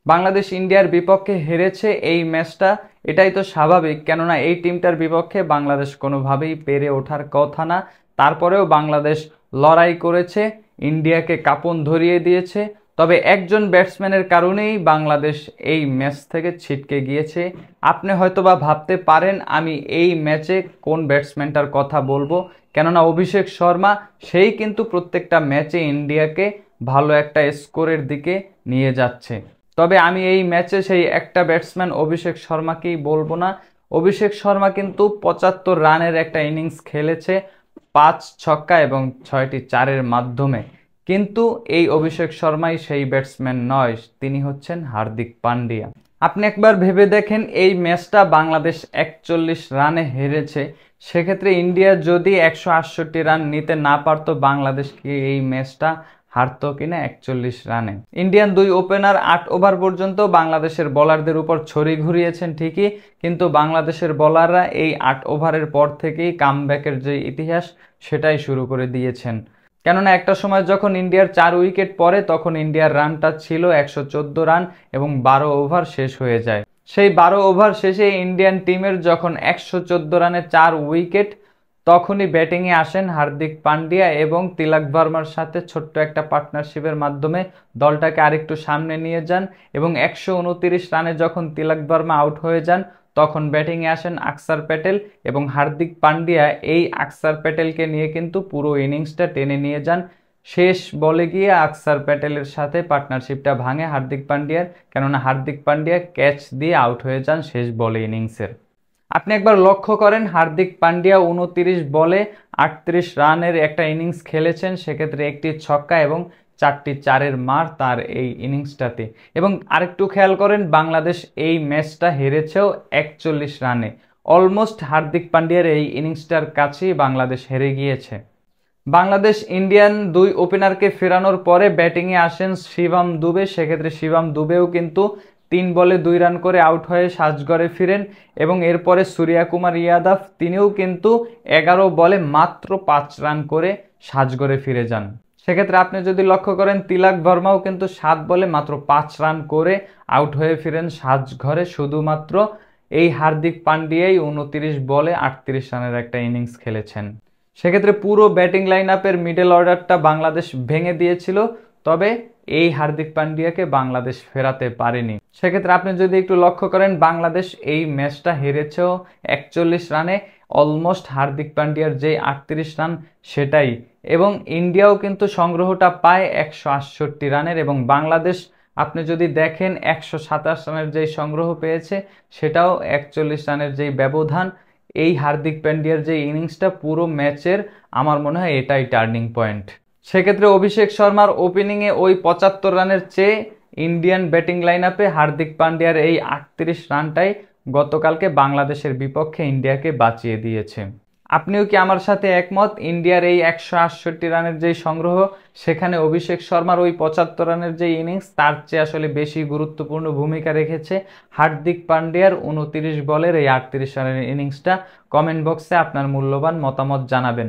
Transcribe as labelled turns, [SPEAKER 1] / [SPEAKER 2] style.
[SPEAKER 1] বাংলাদেশ ইন্ডিয়ার বিপক্ষে হেরেছে এই ম্যাচটা, এটাই তো স্বাভাবিক, কেননা এই টিমটার বিপক্ষে বাংলাদেশ কোনোভাবেই পেরে ওঠার কথা না। তারপরেও বাংলাদেশ লড়াই করেছে, ইন্ডিয়াকে কাঁপন ধরিয়ে দিয়েছে। তবে একজন ব্যাটসম্যানের কারণেই বাংলাদেশ এই ম্যাচ থেকে ছিটকে গিয়েছে। আপনি হয়তোবা ভাবতে পারেন আমি এই ম্যাচে কোন ব্যাটসম্যানটার কথা বলবো, কেননা অভিষেক শর্মা সেই কিন্তু প্রত্যেকটা ম্যাচে ইন্ডিয়াকে ভালো একটা স্কোরের দিকে নিয়ে যাচ্ছে। তবে আমি এই ম্যাচে সেই একটা ব্যাটসম্যান অভিষেক শর্মাকেই বলবো না। অভিষেক শর্মা কিন্তু ৭৫ রানের একটা ইনিংস খেলেছে ৫ ছক্কা এবং ৬টি চারের মাধ্যমে। কিন্তু এই অভিষেক শর্মাই সেই ব্যাটসম্যান নয়, তিনি হচ্ছেন হার্দিক পান্ডিয়া। আপনি একবার ভেবে দেখেন, এই ম্যাচটা বাংলাদেশ ৪১ রানে হেরেছে। সেক্ষেত্রে ইন্ডিয়া যদি ১৬৮ রান নিতে না পারতো, বাংলাদেশ কি এই ম্যাচটা হারতো কিনা ৪১ রানে। ইন্ডিয়ান দুই ওপেনার ৮ ওভার পর্যন্ত বাংলাদেশের বোলারদের উপর ছড়ি ঘুরিয়েছেন ঠিকই, কিন্তু বাংলাদেশের বোলাররা এই ৮ ওভারের পর থেকেই কামব্যাকের যে ইতিহাস সেটাই শুরু করে দিয়েছেন। কেননা একটা সময় যখন ইন্ডিয়ার ৪ উইকেট পড়ে তখন ইন্ডিয়ার রানটা ছিল ১১৪ রান এবং ১২ ওভার শেষ হয়ে যায়। সেই ১২ ওভার শেষে ইন্ডিয়ান টিমের যখন ১১৪ রানে ৪ উইকেট, তখনই ব্যাটিংয়ে আসেন হার্দিক পান্ডিয়া এবং তিলক ভার্মার সাথে ছোট্ট একটা পার্টনারশিপের মাধ্যমে দলটাকে আরেকটু সামনে নিয়ে যান। এবং ১২৯ রানে যখন তিলক ভার্মা আউট হয়ে যান, তখন ব্যাটিংয়ে আসেন আকসার প্যাটেল এবং হার্দিক পান্ডিয়া এই আকসার প্যাটেলকে নিয়ে কিন্তু পুরো ইনিংসটা টেনে নিয়ে যান। শেষ বলে গিয়ে আকসার প্যাটেলের সাথে পার্টনারশিপটা ভাঙে হার্দিক পান্ডিয়ার, কেননা হার্দিক পান্ডিয়া ক্যাচ দিয়ে আউট হয়ে যান শেষ বলে ইনিংসের। আপনি একবার লক্ষ্য করেন, হার্দিক পান্ডিয়া ২৯ বলে ৩৮ রানের একটা ইনিংস খেলেছেন, সেক্ষেত্রে একটি ছক্কা এবং ৪টি চারের মার তার এই ইনিংসটাতে। এবং আরেকটু খেয়াল করেন, বাংলাদেশ এই ম্যাচটা হেরেছেও ৪১ রানে। অলমোস্ট হার্দিক পান্ডিয়ার এই ইনিংসটার কাছেই বাংলাদেশ হেরে গিয়েছে। বাংলাদেশ ইন্ডিয়ান দুই ওপেনারকে ফেরানোর পরে ব্যাটিংয়ে আসেন শিবম দুবে। সেক্ষেত্রে শিবম দুবেও কিন্তু ৩ বলে ২ রান করে আউট হয়ে সাজঘরে ফিরেন। এবং এরপরে সূর্যা কুমার ইয়াদব তিনিও কিন্তু ১১ বলে মাত্র ৫ রান করে সাজঘরে ফিরে যান। সেক্ষেত্রে আপনি যদি লক্ষ্য করেন, তিলক ভার্মাও কিন্তু ৭ বলে মাত্র ৫ রান করে আউট হয়ে ফিরেন সাজঘরে। শুধুমাত্র এই হার্দিক পান্ডিয়াই ২৯ বলে ৩৮ রানের একটা ইনিংস খেলেছেন। সেক্ষেত্রে পুরো ব্যাটিং লাইন আপের মিডল অর্ডারটা বাংলাদেশ ভেঙে দিয়েছিল, তবে এই হার্দিক পান্ডিয়াকে বাংলাদেশ ফেরাতে পারেনি। সেক্ষেত্রে আপনি যদি একটু লক্ষ্য করেন, বাংলাদেশ এই ম্যাচটা হেরেছেও ৪১ রানে, অলমোস্ট হার্দিক পান্ডিয়ার যে ৩৮ রান সেটাই। এবং ইন্ডিয়াও কিন্তু সংগ্রহটা পায় ১৬৮ রানের, এবং বাংলাদেশ আপনি যদি দেখেন ১২৭ রানের যেই সংগ্রহ পেয়েছে, সেটাও ৪১ রানের যেই ব্যবধান। এই হার্দিক পান্ডিয়ার যে ইনিংসটা পুরো ম্যাচের, আমার মনে হয় এটাই টার্নিং পয়েন্ট। সেক্ষেত্রে অভিষেক শর্মার ওপেনিংয়ে ওই ৭৫ রানের চেয়ে ইন্ডিয়ান ব্যাটিং লাইন আপে হার্দিক পান্ডিয়ার এই ৩৮ রানটাই গতকালকে বাংলাদেশের বিপক্ষে ইন্ডিয়াকে বাঁচিয়ে দিয়েছে। আপনিও কি আমার সাথে একমত? ইন্ডিয়ার এই ১৬৮ রানের যেই সংগ্রহ, সেখানে অভিষেক শর্মার ওই ৭৫ রানের যে ইনিংস, তার চেয়ে আসলে বেশি গুরুত্বপূর্ণ ভূমিকা রেখেছে হার্দিক পান্ডিয়ার ২৯ বলের এই ৩৮ রানের ইনিংসটা। কমেন্ট বক্সে আপনার মূল্যবান মতামত জানাবেন।